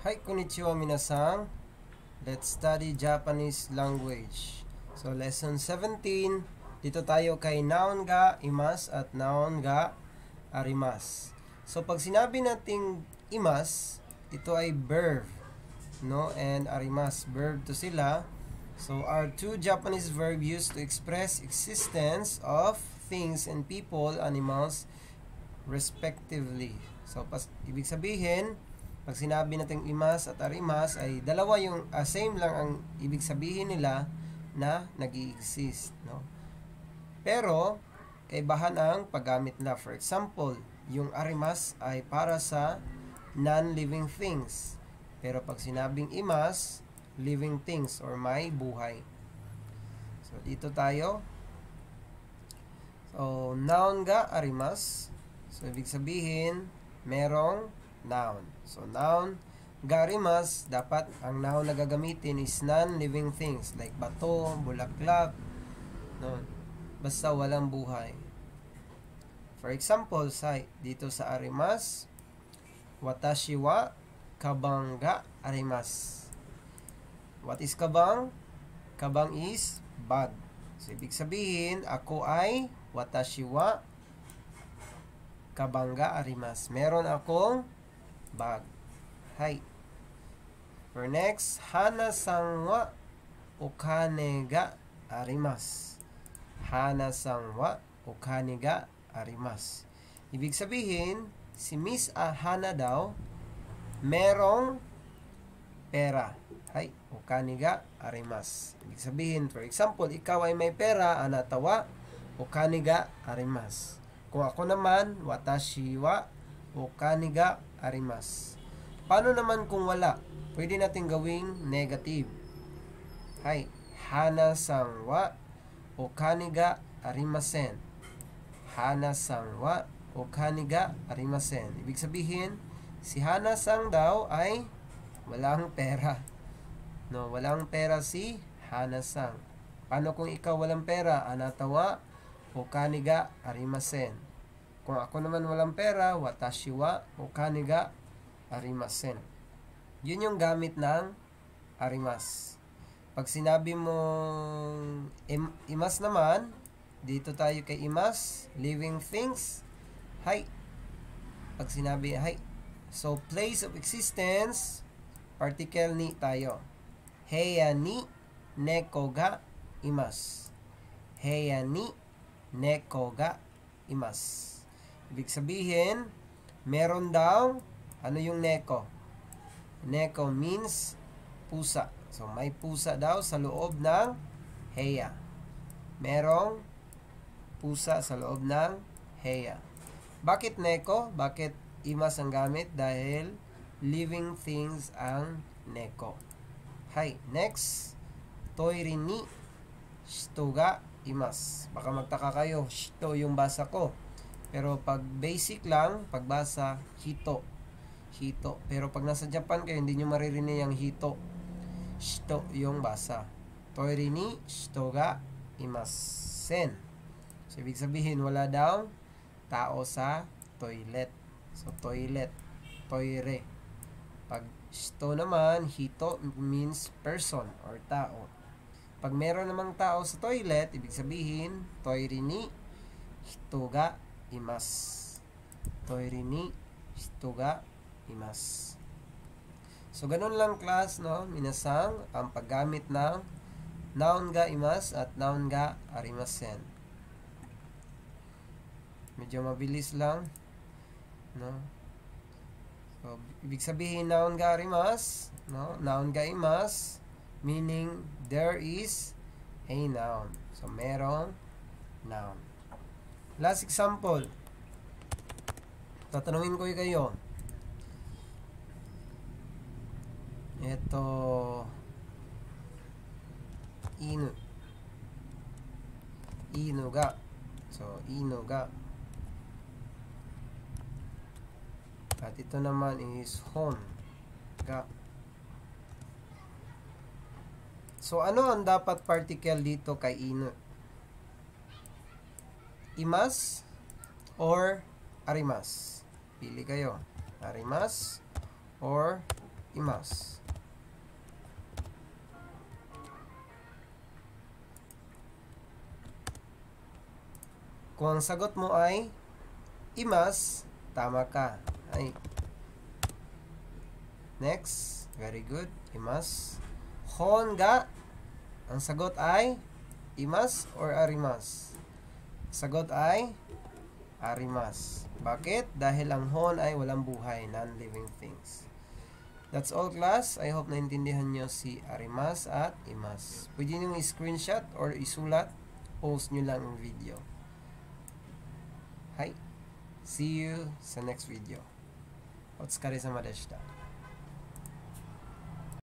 Hi, konnichiwa minasan. Let's study Japanese language. So, lesson 17. Dito tayo kay noun ga imas at noun ga arimas. So, pag sinabi nating imas, ito ay verb, no? And arimas, verb to sila. So, are two Japanese verbs used to express existence of things and people, animals, respectively. So, ibig sabihin, pag sinabi natin imas at arimas ay dalawa yung same lang ang ibig sabihin nila na nag-i-exist, no? Pero kaibahan ang paggamit nila. For example, yung arimas ay para sa non-living things. Pero pag sinabing imas, living things or may buhay. So dito tayo. So noun ga arimas. So ibig sabihin merong noun. So, noun, garimas, dapat ang noun na gagamitin is non-living things like bato, bulaklak, no? Basta walang buhay. For example, dito sa arimas, watashi wa kabang ga arimas. What is kabang? Kabang is bag. So, ibig sabihin, ako ay watashi wa kabang ga arimas. Meron akong bag. Hai. For next, hana-san wa okane ga arimasu. Hana-san wa okane ga arimasu. Ibig sabihin, si Miss Hana daw merong pera. Hai, okane ga arimasu. Ibig sabihin, for example, ikaw ay may pera, anata wa okane ga arimasu. Kung ako naman, watashi wa okane ga arimasu. Paano naman kung wala? Pwede natin gawing negative. Hai, hana-san wa okane ga arimasen. Hana-san wa okane ga arimasen. Ibig sabihin, si Hana-san daw ay walang pera. No, walang pera si Hana-san. Paano kung ikaw walang pera? Anata wa okane ga arimasen. Kung ako naman walang pera, watashi wa okane ga arimasen. Yun yung gamit ng arimas. Pag sinabi mong imas naman, dito tayo kay imas, living things. Hai. Pag sinabi hai. So, place of existence, particle ni tayo. Heya ni neko ga imasu. Heya ni neko ga imasu. Ibig sabihin, meron daw, ano yung neko? Neko means pusa. So, may pusa daw sa loob ng heya. Merong pusa sa loob ng heya. Bakit neko? Bakit imas ang gamit? Dahil living things ang neko. Hai, next. Toire ni shito ga imasu. Baka magtaka kayo, shito yung basa ko. Pero pag basic lang, pagbasa, hito. Hito. Pero pag nasa Japan kayo, hindi nyo maririnig yung hito. Shito yung basa. Toire ni shito ga imasen. So, ibig sabihin, wala daw tao sa toilet. So, toilet. Toire. Pag shito naman, hito means person or tao. Pag meron namang tao sa toilet, ibig sabihin, toire ni hito ga imasu. Toire ni hito ga imasu. So, ganun lang class, no? Minasang, ang paggamit ng noun ga imasu at noun ga arimasen. Medyo mabilis lang, no? So, ibig sabihin noun ga arimasu, no? Noun ga imasu, meaning there is a noun. So, merong noun. Last example. Tatanungin ko kayo. Ito, inu. Inu ga. So, inu ga. At ito naman is hon ga. So, ano ang dapat particle dito kay inu? Imas or arimas? Pili kayo. Arimas or imas. Kung ang sagot mo ay imas, tama ka. Ay. Next. Very good. Imas. Hon ga. Ang sagot ay imas or arimas? Sagot ay arimas. Bakit? Dahil ang hon ay walang buhay, non-living things. That's all, class. I hope naintindihan nyo si arimas at imas. Pwede nyo i-screenshot or isulat. Post nyo lang ang video. Hi. See you sa next video. Otsukaresama deshita.